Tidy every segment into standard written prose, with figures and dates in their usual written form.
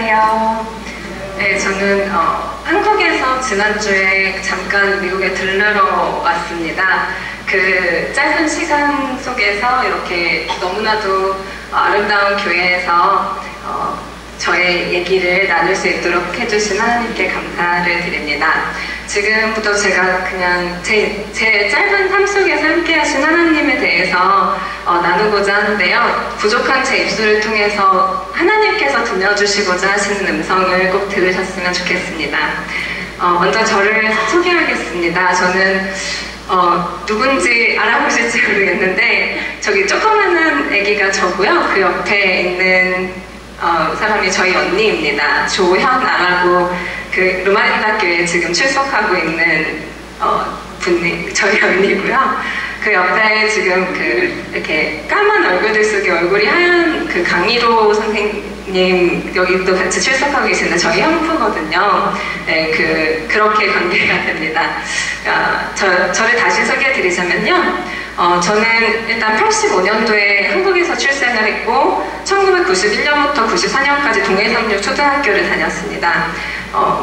안녕하세요. 네, 저는 한국에서 지난주에 잠깐 미국에 들르러 왔습니다. 그 짧은 시간 속에서 이렇게 너무나도 아름다운 교회에서 저의 얘기를 나눌 수 있도록 해주신 하나님께 감사를 드립니다. 지금부터 제가 그냥 제 짧은 삶 속에서 함께 하신 하나님에 대해서 나누고자 하는데요. 부족한 제 입술을 통해서 하나님께서 들려주시고자 하시는 음성을 꼭 들으셨으면 좋겠습니다. 먼저 저를 소개하겠습니다. 저는 누군지 알아보실지 모르겠는데 저기 조그마한 아기가 저고요. 그 옆에 있는 사람이 저희 언니입니다. 조현아라고 그 루마린다 교회에 지금 출석하고 있는 분이 저희 언니고요. 그 옆에 지금 이렇게 까만 얼굴들 속에 얼굴이 하얀 그 강희로 선생님 여기도 같이 출석하고 계시는데 저희 형부거든요. 네, 그렇게 관계가 됩니다. 저를 다시 소개해드리자면요. 저는 일단 85년도에 한국에서 출생을 했고 1991년부터 94년까지 동해삼육 초등학교를 다녔습니다.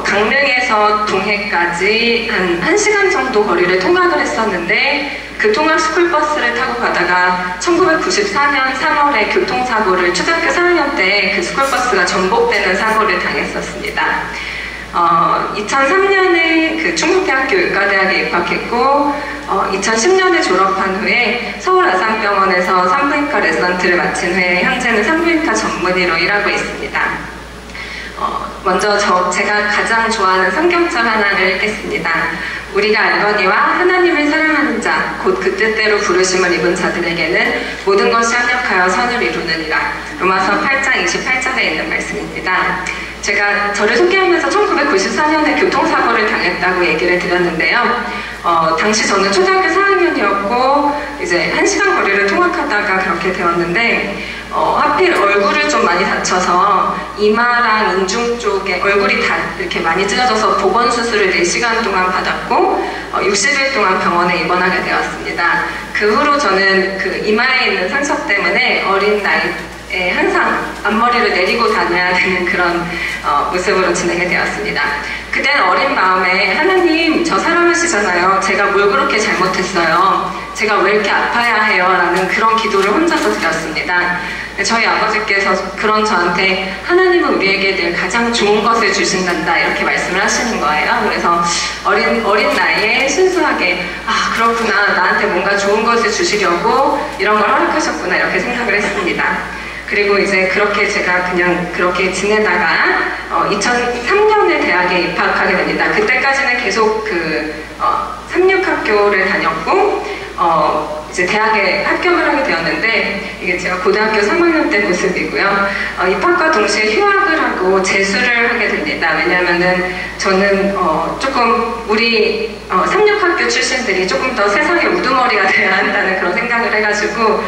강릉에서 동해까지 한 1시간 정도 거리를 통학을 했었는데 그 통학 스쿨버스를 타고 가다가 1994년 3월에 교통사고를 초등학교 4학년 때 그 스쿨버스가 전복되는 사고를 당했었습니다. 2003년에 그 충북대학교 의과대학에 입학했고 2010년에 졸업한 후에 서울아산병원에서 산부인과 레지던트를 마친 후에 현재는 산부인과 전문의로 일하고 있습니다. 먼저 제가 가장 좋아하는 성경절 하나를 읽겠습니다. 우리가 알거니와 하나님을 사랑하는 자, 곧 그 뜻대로 부르심을 입은 자들에게는 모든 것이 합력하여 선을 이루느니라. 로마서 8장 28절에 있는 말씀입니다. 제가 저를 소개하면서 1994년에 교통사고를 당했다고 얘기를 드렸는데요. 당시 저는 초등학교 4학년이었고 이제 1시간 거리를 통학하다가 그렇게 되었는데 하필 얼굴을 좀 많이 다쳐서 이마랑 인중 쪽에 얼굴이 다 이렇게 많이 찢어져서 보건수술을 4시간 동안 받았고 60일 동안 병원에 입원하게 되었습니다. 그 후로 저는 그 이마에 있는 상처 때문에 어린 나이에 항상 앞머리를 내리고 다녀야 되는 그런 모습으로 지내게 되었습니다. 그땐 어린 마음에 하나님 저 사랑하시잖아요. 제가 뭘 그렇게 잘못했어요. 제가 왜 이렇게 아파야 해요? 라는 그런 기도를 혼자서 드렸습니다. 저희 아버지께서 그런 저한테 하나님은 우리에게 늘 가장 좋은 것을 주신단다 이렇게 말씀을 하시는 거예요. 그래서 어린 나이에 순수하게 그렇구나, 나한테 뭔가 좋은 것을 주시려고 이런 걸 허락하셨구나 이렇게 생각을 했습니다. 그리고 이제 그렇게 제가 그냥 그렇게 지내다가 2003년에 대학에 입학하게 됩니다. 그때까지는 계속 삼육학교를 다녔고 이제 대학에 합격을 하게 되었는데 이게 제가 고등학교 3학년 때 모습이고요. 입학과 동시에 휴학을 하고 재수를 하게 됩니다. 왜냐하면은 저는 조금 우리 삼육학교 출신들이 조금 더 세상의 우두머리가 돼야 한다는 그런 생각을 해가지고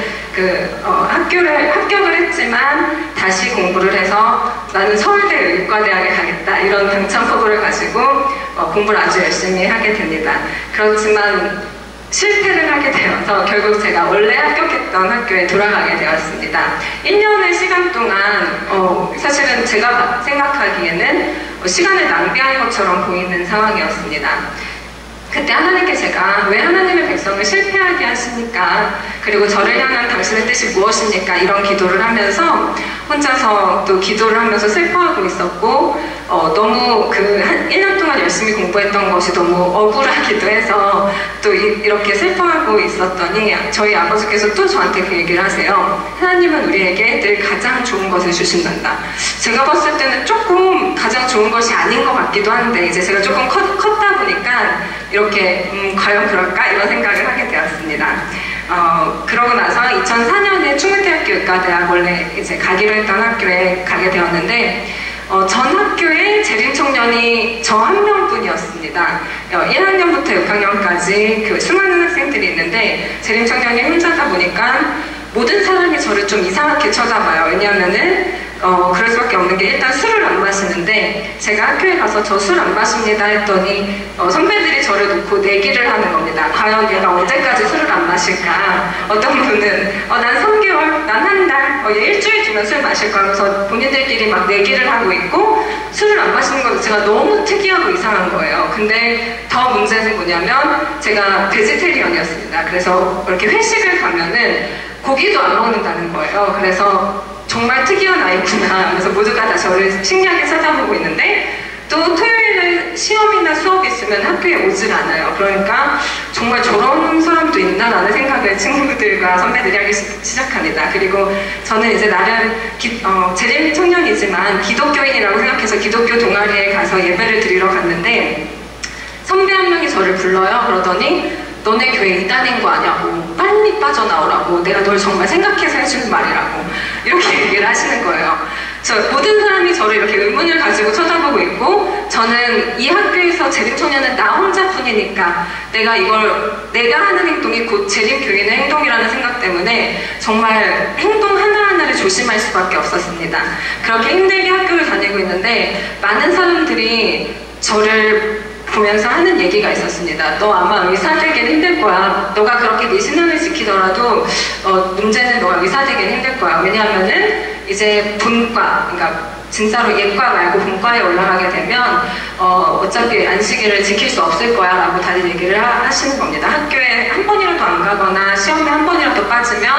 합격을 했지만 다시 공부를 해서 나는 서울대 의과대학에 가겠다 이런 당찬포부를 가지고 공부를 아주 열심히 하게 됩니다. 그렇지만 실패를 하게 되어서 결국 제가 원래 합격했던 학교에 돌아가게 되었습니다. 1년의 시간 동안 사실은 제가 생각하기에는 시간을 낭비한 것처럼 보이는 상황이었습니다. 그때 하나님께 제가 왜 하나님의 백성을 실패하게 하십니까? 그리고 저를 향한 당신의 뜻이 무엇입니까? 이런 기도를 하면서 혼자서 또 기도를 하면서 슬퍼하고 있었고 너무 한 1년 동안 열심히 공부했던 것이 너무 억울하기도 해서 또 이렇게 슬퍼하고 있었더니 저희 아버지께서 또 저한테 그 얘기를 하세요. 하나님은 우리에게 늘 가장 좋은 것을 주신단다. 제가 봤을 때는 조금 가장 좋은 것이 아닌 것 같기도 한데 이제 제가 조금 컸다 보니까 이렇게 과연 그럴까? 이런 생각을 하게 되었습니다. 그러고 나서 2004년에 충북대학교 의과대학 원래 이제 가기로 했던 학교에 가게 되었는데 전 학교에 재림청년이 저 한 명뿐이었습니다. 1학년부터 6학년까지 수많은 학생들이 있는데 재림청년이 혼자다 보니까 모든 사람이 저를 좀 이상하게 쳐다봐요. 왜냐하면은 그럴 수밖에 없는 게 일단 술을 안 마시는데 제가 학교에 가서 저 술 안 마십니다 했더니 선배들이 저를 놓고 내기를 하는 겁니다. 과연 얘가 언제까지 술을 안 마실까? 어떤 분은 난 3개월, 난 한 달, 얘 일주일 뒤면 술 마실 거야. 그래서 본인들끼리 막 내기를 하고 있고 술을 안 마시는 것 자체가 너무 특이하고 이상한 거예요. 근데 더 문제는 뭐냐면 제가 베지테리언이었습니다. 그래서 이렇게 회식을 가면은 고기도 안 먹는다는 거예요. 그래서 정말 특이한 아이구나. 그래서 모두가 다 저를 신기하게 쳐다보고 있는데 또 토요일에 시험이나 수업이 있으면 학교에 오질 않아요. 그러니까 정말 저런 사람도 있나라는 생각을 친구들과 선배들이 하기 시작합니다. 그리고 저는 이제 나름 재림 청년이지만 기독교인이라고 생각해서 기독교 동아리에 가서 예배를 드리러 갔는데 선배 한 명이 저를 불러요. 그러더니 너네 교회 이단인 거 아냐고, 빨리 빠져나오라고, 내가 널 정말 생각해서 해주는 말이라고 이렇게 얘기를 하시는 거예요. 모든 사람이 저를 이렇게 의문을 가지고 쳐다보고 있고 저는 이 학교에서 재림청년은 나 혼자뿐이니까 내가 하는 행동이 곧 재림교인의 행동이라는 생각 때문에 정말 행동 하나하나를 조심할 수밖에 없었습니다. 그렇게 힘들게 학교를 다니고 있는데 많은 사람들이 저를 보면서 하는 얘기가 있었습니다. 너 아마 의사 되기는 힘들 거야. 너가 그렇게 네 신앙을 지키더라도 문제는 너가 의사 되기는 힘들 거야. 왜냐하면은 이제 본과, 그러니까 진짜로 예과 말고 본과에 올라가게 되면 어차피 안식일을 지킬 수 없을 거야 라고 다들 얘기를 하시는 겁니다. 학교에 한 번이라도 안 가거나 시험에 한 번이라도 빠지면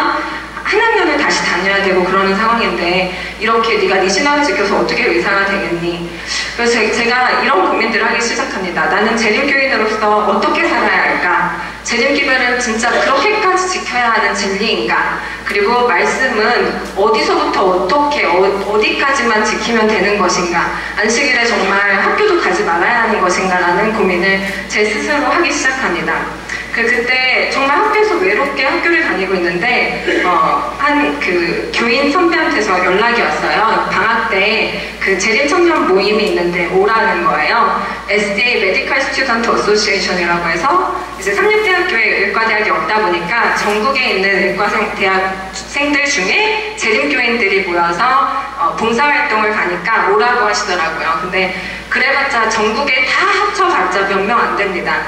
한 학년을 다시 다녀야 되고 그러는 상황인데 이렇게 네가 네 신앙을 지켜서 어떻게 의사가 되겠니? 그래서 제가 이런 고민들을 하기 시작합니다. 나는 재림교인으로서 어떻게 살아야 할까? 재림기별은 진짜 그렇게까지 지켜야 하는 진리인가? 그리고 말씀은 어디서부터 어떻게 어디까지만 지키면 되는 것인가? 안식일에 정말 학교도 가지 말아야 하는 것인가? 라는 고민을 제 스스로 하기 시작합니다. 그때 정말 학교에서 외롭게 학교를 다니고 있는데 한 교인 선배한테서 연락이 왔어요. 방학 때 그 재림청년 모임이 있는데 오라는 거예요. SDA Medical Student Association이라고 해서 이제 삼립대학교에 의과대학이 없다 보니까 전국에 있는 의과생 대학생들 중에 재림교인들이 모여서 봉사활동을 가니까 오라고 하시더라고요. 근데 그래봤자 전국에 다 합쳐봤자 몇 명 안 됩니다.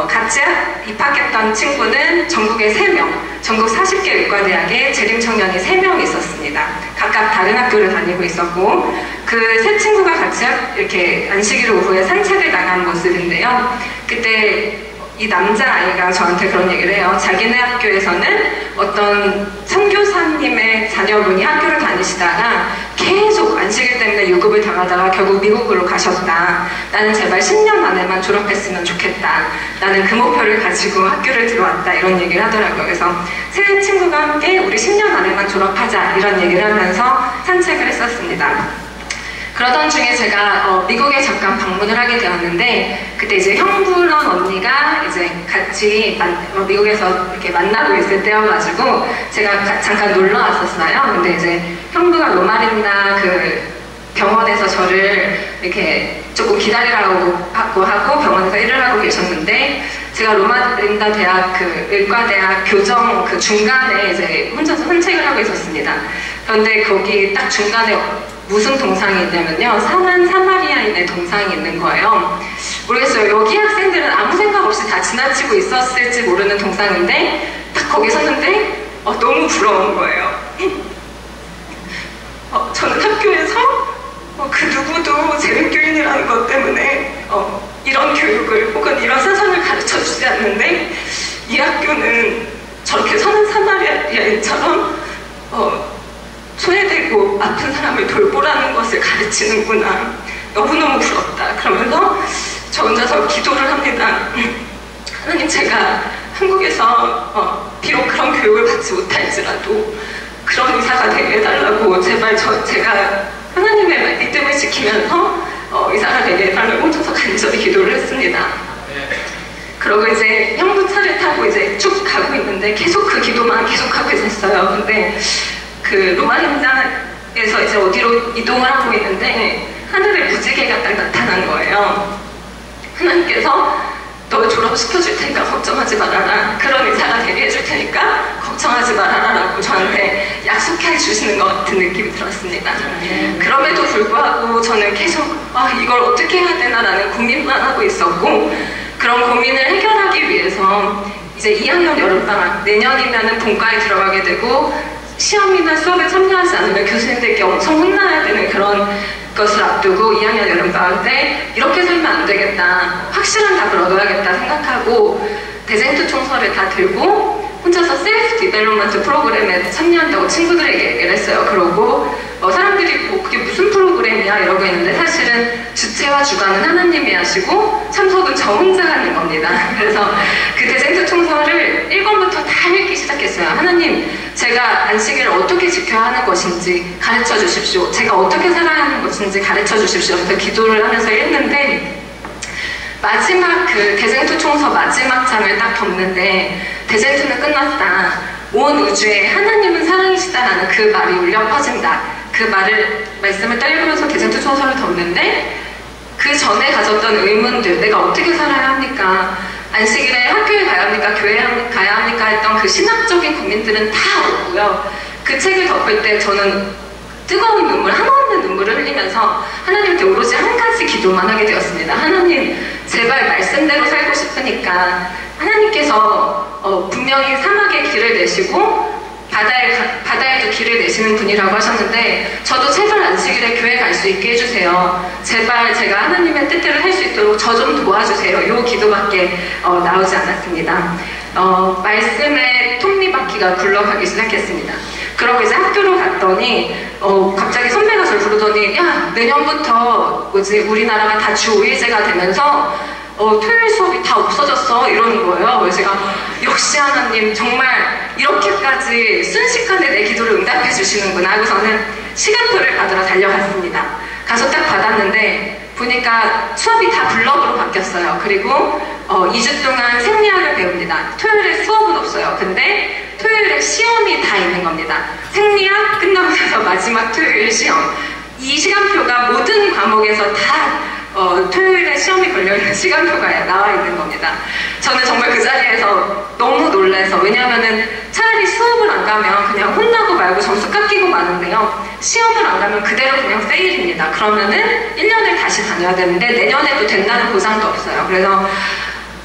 같이 입학했던 친구는 전국에 3명, 전국 40개 의과대학에 재림청년이 3명 있었습니다. 각각 다른 학교를 다니고 있었고 그 세 친구가 같이 이렇게 안식일 오후에 산책을 나간 모습인데요. 그때 이 남자아이가 저한테 그런 얘기를 해요. 자기네 학교에서는 어떤 선교사님의 자녀분이 학교를 다니시다가 계속 안식일 때문에 유급을 당하다가 결국 미국으로 가셨다. 나는 제발 10년 안에만 졸업했으면 좋겠다. 나는 그 목표를 가지고 학교를 들어왔다. 이런 얘기를 하더라고요. 그래서 세 친구가 함께 우리 10년 안에만 졸업하자. 이런 얘기를 하면서 산책을 했었습니다. 그러던 중에 제가 미국에 잠깐 방문을 하게 되었는데 그때 이제 형부랑 언니가 이제 같이 미국에서 이렇게 만나고 있을 때여가지고 제가 잠깐 놀러 왔었어요. 근데 이제 형부가 로마린다 그 병원에서 저를 이렇게 조금 기다리라고 하고 병원에서 일을 하고 계셨는데 제가 로마린다 대학 그 의과대학 교정 그 중간에 이제 혼자서 산책을 하고 있었습니다. 그런데 거기 딱 중간에 무슨 동상이 있냐면요. 상한 사마리아인의 동상이 있는 거예요. 모르겠어요. 여기 학생들은 아무 생각 없이 다 지나치고 있었을지 모르는 동상인데 딱 거기 섰는데 너무 부러운 거예요. 저는 학교에서 그 누구도 재림교인이라는 것 때문에 이런 교육을 혹은 이런 사상을 가르쳐주지 않는데 이 학교는 저렇게 선한 사마리아인처럼 소외되고 아픈 사람을 돌보라는 것을 가르치는구나. 너무너무 부럽다. 그러면서 저 혼자서 기도를 합니다. 하나님, 제가 한국에서 비록 그런 교육을 받지 못할지라도 그런 의사가 되게 해달라고 제발 제가 하나님의 믿음을 지키면서 의사가 되게 해달라고 혼자서 간절히 기도를 했습니다. 그러고 이제 형부 차를 타고 이제 쭉 가고 있는데 계속 그 기도만 계속하고 있었어요. 근데 그 로마린다에서 이제 어디로 이동을 하고 있는데 하늘에 무지개가 딱 나타난 거예요. 하나님께서 너 졸업시켜줄 테니까 걱정하지 말아라. 그런 의사가 되게 해줄 테니까 걱정하지 말아라라고 저한테 약속해 주시는 것 같은 느낌이 들었습니다. 그럼에도 불구하고 저는 계속 이걸 어떻게 해야 되나라는 고민만 하고 있었고, 그런 고민을 해결하기 위해서 이제 2학년 여름방학, 내년이면은 본과에 들어가게 되고 시험이나 수업에 참여하지 않으면 교수님들께 엄청 혼나야 되는 그런 것을 앞두고 2학년 여름방학 때 이렇게 살면 안 되겠다, 확실한 답을 얻어야겠다 생각하고 대쟁투 총서를 다 들고 혼자서 셀프 디벨롭먼트 프로그램에 참여한다고 친구들에게 얘기를 했어요. 그러고 사람들이 그게 무슨 프로그램이야 이러고 있는데, 사실은 주체와 주관은 하나님이 하시고 참석은 저 혼자 하는 겁니다. 그래서 그 대쟁투 총서를 1권부터 다 읽기 시작했어요. 하나님, 제가 안식일을 어떻게 지켜야 하는 것인지 가르쳐 주십시오. 제가 어떻게 살아야 하는 것인지 가르쳐 주십시오. 그래서 기도를 하면서 읽는데, 마지막 그 대쟁투 총서 마지막 장을 딱 덮는데, 대쟁투는 끝났다, 온 우주에 하나님은 사랑이시다라는 그 말이 울려 퍼진다. 그 말씀을 떠올리면서 대쟁투 총서를 덮는데, 그 전에 가졌던 의문들, 내가 어떻게 살아야 합니까? 안식일에 학교에 가야 합니까? 교회에 가야 합니까? 했던 그 신학적인 고민들은 다 없고요. 그 책을 덮을 때 저는 뜨거운 눈물, 한없는 눈물을 흘리면서 하나님께 오로지 한 가지 기도만 하게 되었습니다. 하나님, 제발 말씀대로 살고 싶으니까 하나님께서 분명히 사막에 길을 내시고 바다에도 길을 내시는 분이라고 하셨는데, 저도 제발 안식일에 교회 갈 수 있게 해주세요. 제발 제가 하나님의 뜻대로 할 수 있도록 저 좀 도와주세요. 요 기도밖에 나오지 않았습니다. 말씀의 톱니바퀴가 굴러가기 시작했습니다. 그러고 이제 학교로 갔더니 갑자기 선배가 저를 부르더니, 야, 내년부터 우리나라가 다 주 5일제가 되면서 토요일 수업이 다 없어졌어 이러는 거예요. 그래서 제가 역시 하나님 정말 이렇게까지 순식간에 내 기도를 응답해 주시는구나 하고서는 시간표를 받으러 달려갔습니다. 가서 딱 받았는데 보니까 수업이 다 블럭으로 바뀌었어요. 그리고 2주 동안 생리학을 배웁니다. 토요일에 수업은 없어요. 근데 토요일에 시험이 다 있는 겁니다. 생리학 끝나고 나서 마지막 토요일 시험. 이 시간표가 모든 과목에서 다 토요일에 시험이 걸려있는 시간표가 나와 있는 겁니다. 저는 정말 그 자리에서 너무 놀라서, 왜냐하면은 차라리 수업을 안 가면 그냥 혼나고 말고 점수 깎이고 마는데요, 시험을 안 가면 그대로 그냥 페일입니다. 그러면은 1년을 다시 다녀야 되는데 내년에도 된다는 보장도 없어요. 그래서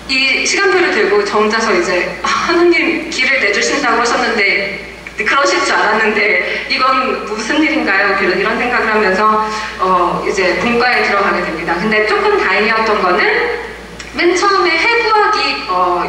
이 시간표를 들고 저 혼자서 이제 하나님 길을 내주신다고 하셨는데, 그러실 줄 알았는데 이건 무슨 일인가요? 이런 생각을 하면서 이제 본과에 들어가게 됩니다. 근데 조금 다행이었던 거는 맨 처음에 해부학이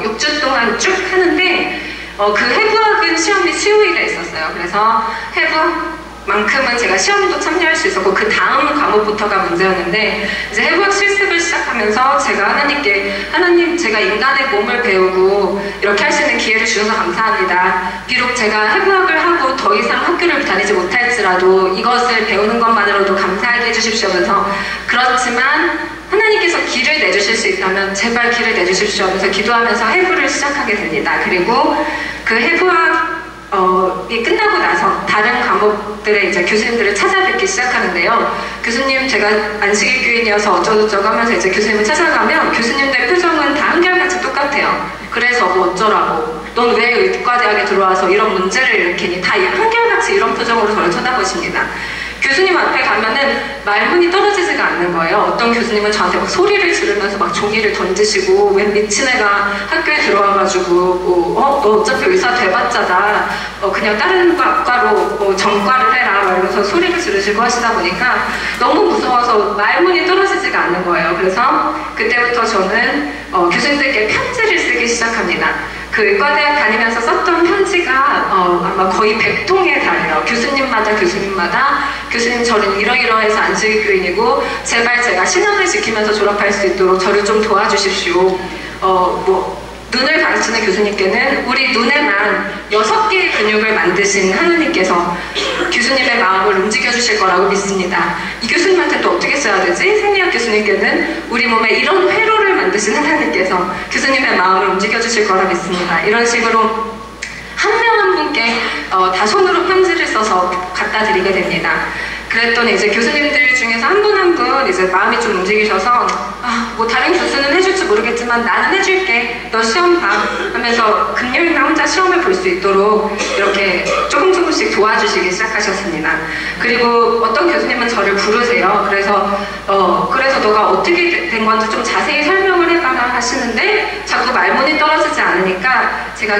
6주 동안 쭉 하는데 그 해부학은 시험이 수요일에 있었어요. 그래서 해부학만큼은 제가 시험도 참여할 수 있었고, 그 다음 과목부터가 문제였는데, 이제 해부학 실습을 시작하면서 제가 하나님께, 하나님, 제가 인간의 몸을 배우고 이렇게 할 수 있는 기회를 주셔서 감사합니다. 비록 제가 해부학을 하고 더 이상 학교를 다니지 못할지라도 이것을 배우는 것만으로도 감사하게 해주십시오 하면서, 그렇지만 하나님께서 길을 내주실 수 있다면 제발 길을 내주십시오 하면서 기도하면서 해부를 시작하게 됩니다. 그리고 그 해부학이 끝나고 나서 다른 과목들의 이제 교수님들을 찾아뵙기 시작하는데요. 교수님, 제가 안식일 교인이어서 어쩌고저쩌고 하면서 이제 교수님을 찾아가면 교수님들 표정은 다 한결같이 똑같아요. 그래서 뭐 어쩌라고, 넌 왜 의과대학에 들어와서 이런 문제를 일으키니, 다 한결같이 이런 표정으로 저를 쳐다보십니다. 교수님 앞에 가면은 말문이 떨어지지가 않는 거예요. 어떤 교수님은 저한테 막 소리를 지르면서 막 종이를 던지시고, 웬 미친 애가 학교에 들어와가지고 너 어차피 의사 돼봤자다, 그냥 다른 과로 전과를 해라 막 이러면서 소리를 지르시고 하시다 보니까 너무 무서워서 말문이 떨어지지가 않는 거예요. 그래서 그때부터 저는 교수님들께 편지를 쓰기 시작합니다. 그 의과대학 다니면서 썼던 편지가 아마 거의 100통에 달해요. 교수님마다 교수님, 저는 이러이러해서 안식일 교인이고 제발 제가 신앙을 지키면서 졸업할 수 있도록 저를 좀 도와주십시오. 눈을 가르치는 교수님께는 우리 눈에만 6개의 근육을 만드신 하나님께서 교수님의 마음을 움직여 주실 거라고 믿습니다. 이 교수님한테 또 어떻게 써야 되지? 생리학 교수님께는 우리 몸에 이런 회로를 만드신 하나님께서 교수님의 마음을 움직여 주실 거라 믿습니다. 이런 식으로 한 명 한 분께 다 손으로 편지를 써서 갖다 드리게 됩니다. 그랬더니 이제 교수님들 중에서 한 분 한 분 교수님은 이제 마음이 좀 움직이셔서 뭐 다른 교수는 해줄지 모르겠지만 나는 해줄게. 너 시험 봐. 하면서 금요일날 혼자 시험을 볼 수 있도록 이렇게 조금씩 도와주시기 시작하셨습니다. 그리고 어떤 교수님은 저를 부르세요. 그래서 너가 어떻게 된 건지 좀 자세히 설명을 해봐라 하시는데 자꾸 말문이 떨어지지 않으니까 제가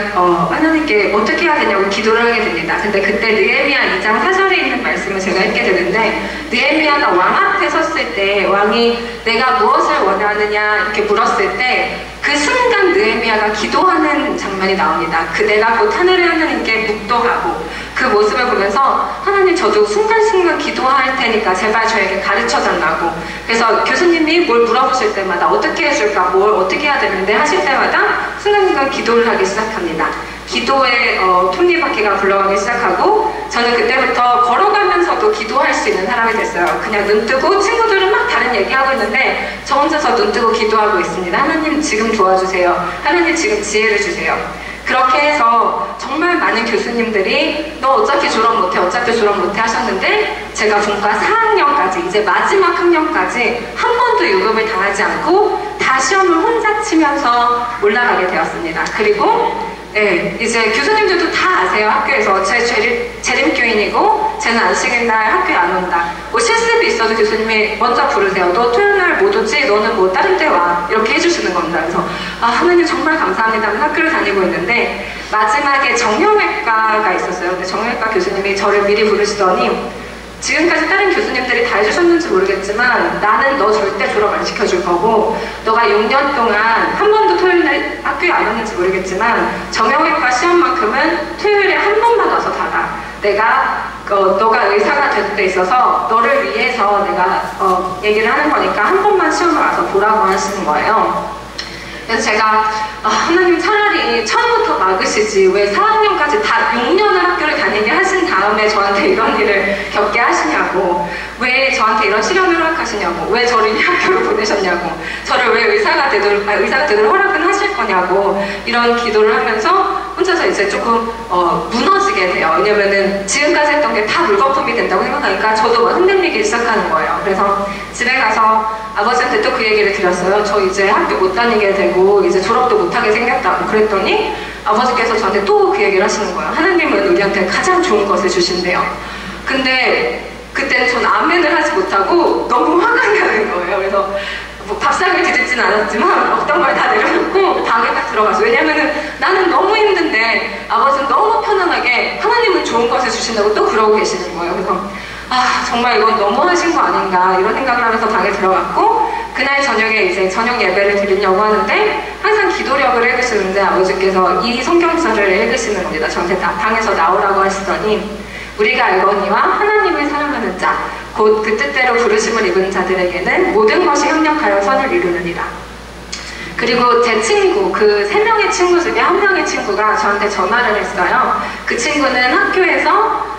하나님께 어떻게 해야 되냐고 기도를 하게 됩니다. 근데 그때 느헤미야 2장 4절에 있는 말씀을 제가 읽게 되는데, 느헤미야가 왕 앞에 섰을 때 왕이 내가 무엇을 원하느냐 이렇게 물었을 때 그 순간 느헤미야가 기도하는 장면이 나옵니다. 내가 곧 하늘의 하나님께 묵도하고 그 모습을 보면서 하나님 저도 순간순간 기도할 테니까 제발 저에게 가르쳐 달라고. 그래서 교수님이 뭘 물어보실 때마다 어떻게 해줄까, 뭘 어떻게 해야 되는데 하실 때마다 순간순간 기도를 하기 시작합니다. 기도에 톱니바퀴가 굴러가기 시작하고 저는 그때부터 걸어가면서도 기도할 수 있는 사람이 됐어요. 그냥 눈 뜨고 친구들은 막 다른 얘기하고 있는데 저 혼자서 눈 뜨고 기도하고 있습니다. 하나님 지금 도와주세요. 하나님 지금 지혜를 주세요. 그렇게 해서 정말 많은 교수님들이 너 어차피 졸업 못해 하셨는데 제가 본과 4학년까지 이제 마지막 학년까지 한 번도 유급을 당하지 않고 다 시험을 혼자 치면서 올라가게 되었습니다. 그리고 이제 교수님들도 다 아세요. 학교에서 제 재림교인이고 쟤는 안식일 날 학교에 안 온다. 뭐 실습이 있어도 교수님이 먼저 부르세요. 너 토요일 날 못 오지? 너는 뭐 다른 데 와. 이렇게 해주시는 겁니다. 그래서 하나님 정말 감사합니다 하면서 학교를 다니고 있는데 마지막에 정형외과가 있었어요. 근데 정형외과 교수님이 저를 미리 부르시더니 지금까지 다른 교수님들이 다 해주셨는지 모르겠지만 나는 너 절대 졸업 안 시켜줄 거고 너가 6년 동안 한 번도 토요일날 학교에 안 왔는지 모르겠지만 정형외과 시험만큼은 토요일에 한 번만 와서 받아. 내가 너가 의사가 될 때 있어서 너를 위해서 내가 얘기를 하는 거니까 한 번만 시험을 와서 보라고 하시는 거예요. 그래서 제가 하나님 차라리 처음부터 막으시지 왜 4학년까지 다 6년을 학교를 다니게 하신 다음에 저한테 이런 일을 겪게 하시냐고, 왜 저한테 이런 시련을 허락하시냐고, 왜 저를 이 학교로 보내셨냐고, 저를 왜 의사가 되도록 허락은 하실 거냐고 이런 기도를 하면서 혼자서 이제 조금 무너지게 돼요. 왜냐면은 지금까지 했던 게 다 물거품이 된다고 생각하니까 저도 막 흔들리기 시작하는 거예요. 그래서 집에 가서 아버지한테 또 그 얘기를 드렸어요. 저 이제 학교 못 다니게 되고 이제 졸업도 못하게 생겼다고. 그랬더니 아버지께서 저한테 또 그 얘기를 하시는 거예요. 하나님은 우리한테 가장 좋은 것을 주신대요. 근데 그때는 전 아멘을 하지 못하고 너무 화가 나는 거예요. 그래서 뭐 밥상을 뒤집진 않았지만 어떤 걸 다 내려놓고 방에 딱 들어가서, 왜냐면은 나는 너무 힘든데 아버지는 너무 편안하게 하나님은 좋은 것을 주신다고 또 그러고 계시는 거예요. 그래서 정말 이건 너무하신 거 아닌가 이런 생각을 하면서 방에 들어갔고, 그날 저녁에 이제 저녁 예배를 드리려고 하는데 항상 기도력을 읽으시는데 아버지께서 이 성경절을 읽으시는 겁니다. 저한테 방에서 나오라고 하시더니 우리가 알거니와 하나님을 사랑하는 자 곧 그 뜻대로 부르심을 입은 자들에게는 모든 것이 협력하여 선을 이루느니라. 그리고 제 친구, 그 3명의 친구 중에 한 명의 친구가 저한테 전화를 했어요. 그 친구는 학교에서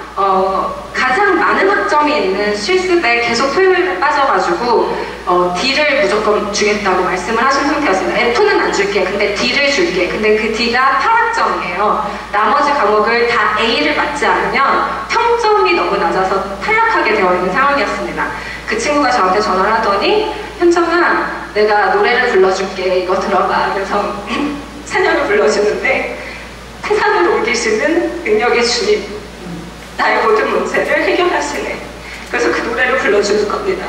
가장 많은 학점이 있는 실습에 계속 토요일에 빠져가지고 D를 무조건 주겠다고 말씀을 하신 상태였습니다. F는 안 줄게. 근데 D를 줄게. 근데 그 D가 8학점이에요. 나머지 과목을 다 A를 맞지 않으면 평점이 너무 낮아서 탈락하게 되어 있는 상황이었습니다. 그 친구가 저한테 전화를 하더니 현정아, 내가 노래를 불러줄게. 이거 들어봐. 그래서 찬양을 불러주는데 세상을 옮기시는 능력의 주님, 나의 모든 문제를 해결하시네. 그래서 그 노래를 불러주는 겁니다.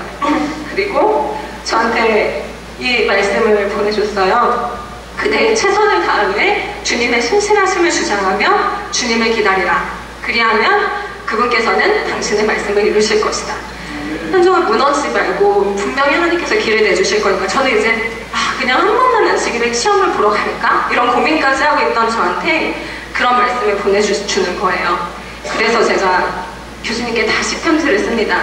그리고 저한테 이 말씀을 보내줬어요. 그대의 최선을 다하되 주님의 신실하심을 주장하며 주님을 기다리라. 그리하면 그분께서는 당신의 말씀을 이루실 것이다. 현정아, 무너지지 말고 분명히 하나님께서 길을 내주실 거니까. 저는 이제 그냥 한 번만 안식일에 시험을 보러 갈까? 이런 고민까지 하고 있던 저한테 그런 말씀을 보내주는 거예요. 그래서 제가 교수님께 다시 편지를 씁니다.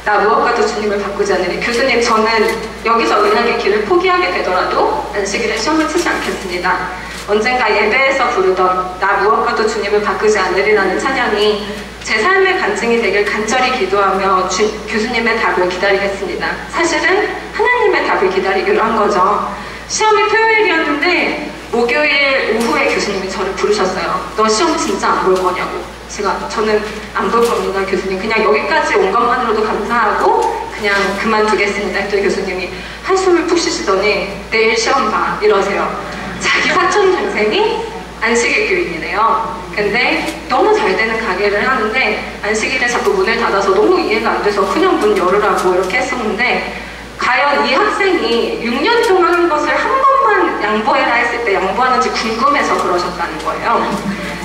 나 무엇과도 주님을 바꾸지 않으리. 교수님, 저는 여기서 은혜의 길을 포기하게 되더라도 안식일에 시험을 치지 않겠습니다. 언젠가 예배에서 부르던 나 무엇과도 주님을 바꾸지 않으리라는 찬양이 제 삶의 간증이 되길 간절히 기도하며 교수님의 답을 기다리겠습니다. 사실은 하나님의 답을 기다리기로 한 거죠. 시험이 토요일이었는데 목요일 오후에 교수님이 저를 부르셨어요. 너 시험 진짜 안 볼 거냐고. 저는 안 볼 겁니다, 교수님. 그냥 여기까지 온 것만으로도 감사하고 그냥 그냥 그만두겠습니다 했더니 교수님이 한숨을 푹 쉬시더니 내일 시험 봐 이러세요. 자기 사촌 동생이 안식일 교인이네요. 근데 너무 잘 되는 가게를 하는데 안식일에 자꾸 문을 닫아서 너무 이해가 안 돼서 그냥 문 열으라고 이렇게 했었는데, 과연 이 학생이 6년 동안 한 것을 한 번만 양보해라 했을 때 양보하는지 궁금해서 그러셨다는 거예요.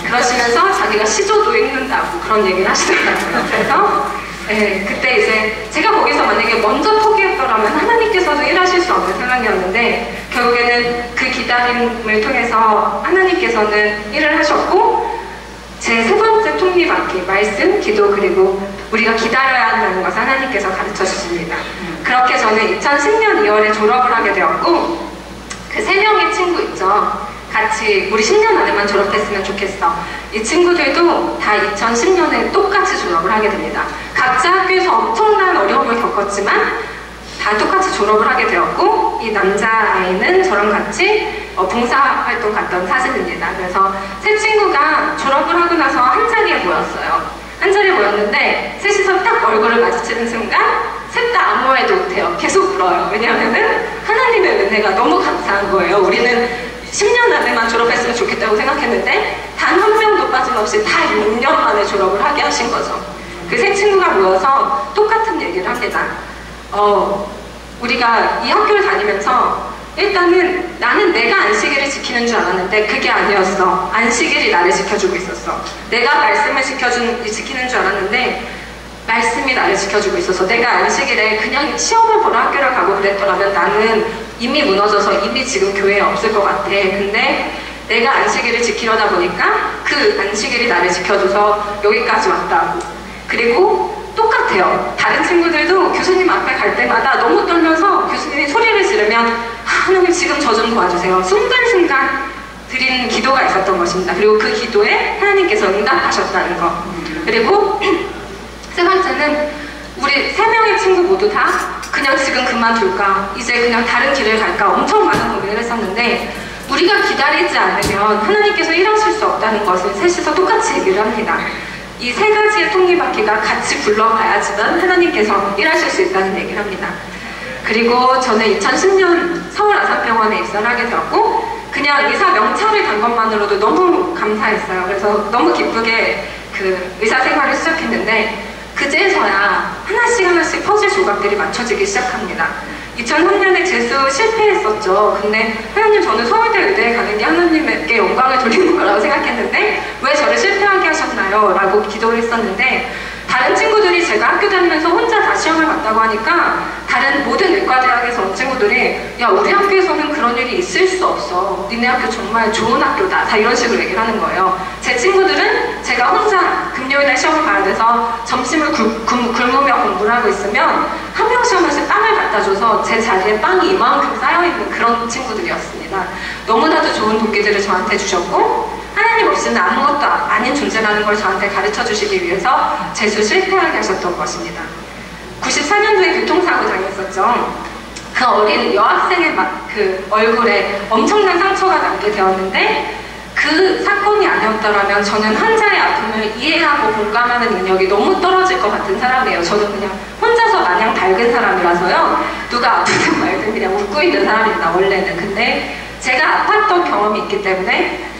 그러시면서 자기가 시조도 읽는다고 그런 얘기를 하시더라고요. 그래서 그때 이제 제가 거기서 만약에 먼저 포기했더라면 하나님께서도 일하실 수 없는 상황이었는데, 결국에는 그 기다림을 통해서 하나님께서는 일을 하셨고, 제 세 번째 톱니바퀴, 말씀, 기도, 그리고 우리가 기다려야 한다는 것을 하나님께서 가르쳐 주십니다. 그렇게 저는 2010년 2월에 졸업을 하게 되었고, 그 3명의 친구 있죠. 같이 우리 10년 안에만 졸업했으면 좋겠어. 이 친구들도 다 2010년에 똑같이 졸업을 하게 됩니다. 각자 학교에서 엄청난 어려움을 겪었지만 다 똑같이 졸업을 하게 되었고, 이 남자아이는 저랑 같이 봉사활동 갔던 사진입니다. 그래서 세 친구가 졸업을 하고 나서 한 자리에 모였어요. 한 자리에 모였는데 셋이서 딱 얼굴을 마주치는 순간 셋 다 아무 말도 못해요. 계속 울어요. 왜냐하면은 하나님의 은혜가 너무 감사한 거예요. 우리는 10년 안에만 졸업했으면 좋겠다고 생각했는데 단 한 명도 빠짐없이 다 6년 만에 졸업을 하게 하신 거죠. 그 세 친구가 모여서 똑같은 얘기를 합니다. 우리가 이 학교를 다니면서 일단은 나는 내가 안식일을 지키는 줄 알았는데 그게 아니었어. 안식일이 나를 지켜주고 있었어. 내가 말씀을 지키는 줄 알았는데 말씀이 나를 지켜주고 있어서, 내가 안식일에 그냥 시험을 보러 학교를 가고 그랬더라면 나는 이미 무너져서 이미 지금 교회에 없을 것 같아. 근데 내가 안식일을 지키려다 보니까 그 안식일이 나를 지켜줘서 여기까지 왔다고. 그리고 똑같아요. 다른 친구들도 교수님 앞에 갈 때마다 너무 떨려서 교수님이 소리를 지르면 하나님 지금 저 좀 도와주세요. 순간순간 드린 기도가 있었던 것입니다. 그리고 그 기도에 하나님께서 응답하셨다는 거. 그리고 세 번째는 우리 3명의 친구 모두 다 그냥 지금 그만둘까, 이제 그냥 다른 길을 갈까 엄청 많은 고민을 했었는데, 우리가 기다리지 않으면 하나님께서 일하실 수 없다는 것을 셋이서 똑같이 얘기를 합니다. 이 세 가지의 톱니바퀴가 같이 굴러가야지만 하나님께서 일하실 수 있다는 얘기를 합니다. 그리고 저는 2010년 서울 아산병원에 입사를 하게 되었고, 그냥 의사 명찰을 단 것만으로도 너무 감사했어요. 그래서 너무 기쁘게 그 의사 생활을 시작했는데, 그제서야 하나씩 퍼즐 조각들이 맞춰지기 시작합니다. 2003년에 재수 실패했었죠. 근데 하나님, 저는 서울대 의대에 가는 게 하나님께 영광을 돌리는 거라고 생각했는데 왜 저를 실패하게 하셨나요? 라고 기도를 했었는데, 다른 친구들이 제가 학교 다니면서 혼자 다 시험을 봤다고 하니까 다른 모든 의과대학에서 온 친구들이 야, 우리 학교에서는 그런 일이 있을 수 없어. 니네 학교 정말 좋은 학교다. 다 이런 식으로 얘기를 하는 거예요. 제 친구들은 제가 혼자 금요일날 시험을 봐야 돼서 점심을 굶으며 공부를 하고 있으면 한 명씩 한 명씩 빵을 갖다 줘서 제 자리에 빵이 이만큼 쌓여있는 그런 친구들이었습니다. 너무나도 좋은 동기들을 저한테 주셨고, 하나님 없이는 아무것도 아닌 존재라는 걸 저한테 가르쳐 주시기 위해서 재수 실패하게 하셨던 것입니다. 94년도에 교통사고 당했었죠. 그 어린 여학생의 그 얼굴에 엄청난 상처가 남게 되었는데, 그 사건이 아니었더라면 저는 환자의 아픔을 이해하고 공감하는 능력이 너무 떨어질 것 같은 사람이에요. 저는 그냥 혼자서 마냥 밝은 사람이라서요, 누가 아프든 말든 그냥 웃고 있는 사람입니다, 원래는. 근데 제가 아팠던 경험이 있기 때문에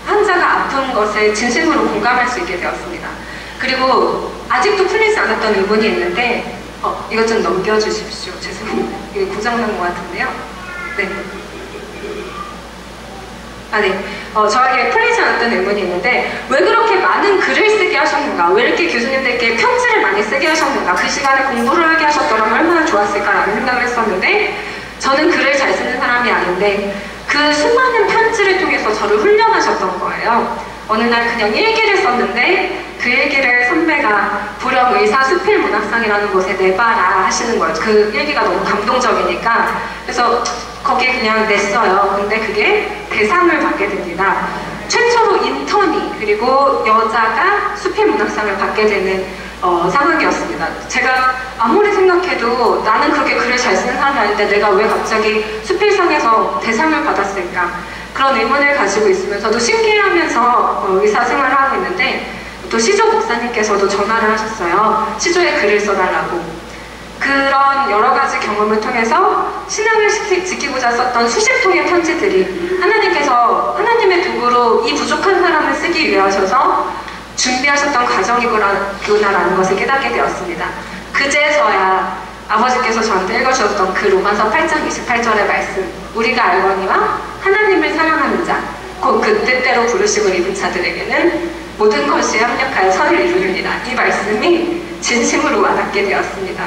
환자가 아픈 것에 진심으로 공감할 수 있게 되었습니다. 그리고 아직도 풀리지 않았던 의문이 있는데, 이것 좀 넘겨주십시오. 죄송합니다. 이게 고장난 것 같은데요. 네. 저에게 풀리지 않았던 의문이 있는데, 왜 그렇게 많은 글을 쓰게 하셨는가? 왜 이렇게 교수님들께 편지를 많이 쓰게 하셨는가? 그 시간에 공부를 하게 하셨더라면 얼마나 좋았을까라는 생각을 했었는데, 저는 글을 잘 쓰는 사람이 아닌데 그 수많은 편지를 통해서 저를 훈련하셨던 거예요. 어느 날 그냥 일기를 썼는데 그 일기를 선배가 불영의사 수필문학상이라는 곳에 내봐라 하시는 거예요. 그 일기가 너무 감동적이니까. 그래서 거기에 그냥 냈어요. 근데 그게 대상을 받게 됩니다. 최초로 인턴이, 그리고 여자가 수필문학상을 받게 되는 상황이었습니다. 제가 아무리 생각해도 나는 그렇게 글을 잘 쓰는 사람이 아닌데 내가 왜 갑자기 수필상에서 대상을 받았을까? 그런 의문을 가지고 있으면서도 신기해하면서 의사 생활을 하고 있는데, 또 시조 목사님께서도 전화를 하셨어요. 시조에 글을 써달라고. 그런 여러 가지 경험을 통해서 신앙을 지키고자 썼던 수십 통의 편지들이 하나님의 도구로 이 부족한 사람을 쓰기 위해 하셔서 준비하셨던 과정이구나라는 것을 깨닫게 되었습니다. 그제서야 아버지께서 저한테 읽어주셨던 그 로마서 8장 28절의 말씀, 우리가 알거니와 하나님을 사랑하는 자, 곧 그 뜻대로 부르심을 입은 자들에게는 모든 것이 합력하여 선을 이루느니라. 이 말씀이 진심으로 와닿게 되었습니다.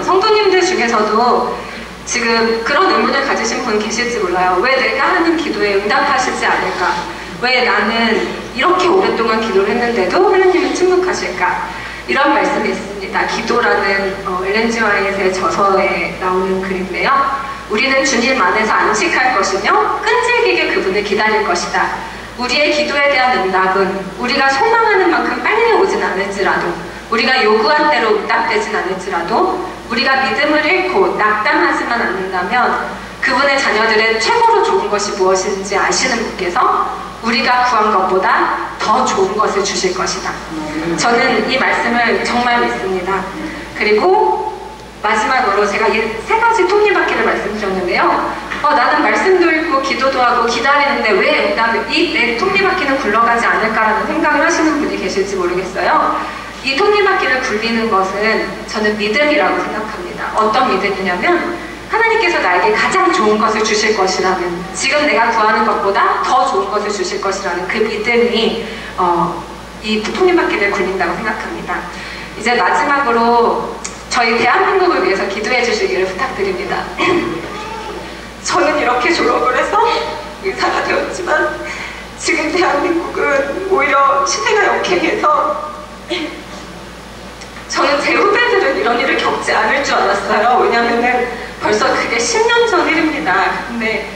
성도님들 중에서도 지금 그런 의문을 가지신 분 계실지 몰라요. 왜 내가 하는 기도에 응답하시지 않을까? 왜 나는 이렇게 오랫동안 기도를 했는데도 하나님은 침묵하실까? 이런 말씀이 있습니다. 기도라는 엘렌 G. 화이트의 저서에 나오는 글인데요. 우리는 주님 안에서 안식할 것이며 끈질기게 그분을 기다릴 것이다. 우리의 기도에 대한 응답은 우리가 소망하는 만큼 빨리 오진 않을지라도, 우리가 요구한 대로 응답되진 않을지라도 우리가 믿음을 잃고 낙담하지만 않는다면 그분의 자녀들의 최고로 좋은 것이 무엇인지 아시는 분께서 우리가 구한 것보다 더 좋은 것을 주실 것이다. 저는 이 말씀을 정말 믿습니다. 그리고 마지막으로 제가 이 세 가지 톱니바퀴를 말씀드렸는데요. 나는 말씀도 읽고 기도도 하고 기다리는데 왜 내 톱니바퀴는 굴러가지 않을까라는 생각을 하시는 분이 계실지 모르겠어요. 이 톱니바퀴를 굴리는 것은 저는 믿음이라고 생각합니다. 어떤 믿음이냐면 하나님께서 나에게 가장 좋은 것을 주실 것이라는, 지금 내가 구하는 것보다 더 좋은 것을 주실 것이라는 그 믿음이 이 톱니바퀴를 굴린다고 생각합니다. 이제 마지막으로 저희 대한민국을 위해서 기도해 주시기를 부탁드립니다. 저는 이렇게 졸업을 해서 의사가 되었지만 지금 대한민국은 오히려 시대가 역행해서 저는 제 후배들은 이런 일을 겪지 않을 줄 알았어요. 왜냐면은 벌써 그게 10년 전 일입니다. 근데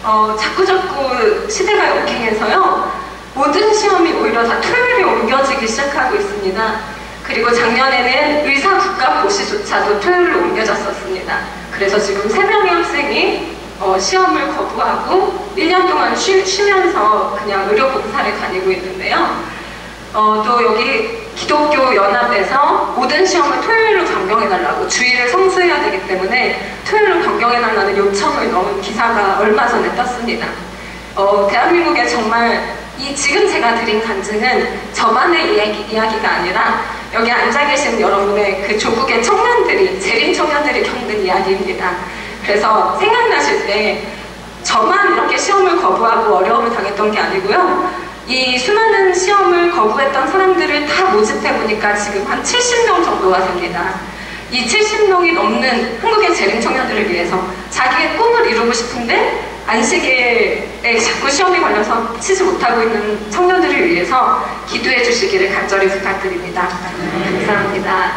자꾸 시대가 역행해서요. 모든 시험이 오히려 다 토요일에 옮겨지기 시작하고 있습니다. 그리고 작년에는 의사 국가고시조차도 토요일로 옮겨졌었습니다. 그래서 지금 3명의 학생이 시험을 거부하고 1년 동안 쉬면서 그냥 의료봉사를 다니고 있는데요. 또 여기 기독교 연합에서 모든 시험을 토요일로 변경해달라고, 주일을 성수해야 되기 때문에 토요일로 변경해달라는 요청을 넣은 기사가 얼마 전에 떴습니다. 대한민국에 정말 지금 제가 드린 간증은 저만의 이야기가 아니라 여기 앉아 계신 여러분의 그 조국의 청년들이, 재림 청년들이 겪는 이야기입니다. 그래서 생각나실 때 저만 이렇게 시험을 거부하고 어려움을 당했던 게 아니고요. 이 수많은 시험을 거부했던 사람들을 다 모집해보니까 지금 한 70명 정도가 됩니다. 이 70명이 넘는 한국의 재림 청년들을 위해서 자기의 꿈을 이루고 싶은데 안식일에 자꾸 시험이 걸려서 치지 못하고 있는 청년들을 위해서 기도해 주시기를 간절히 부탁드립니다. 감사합니다.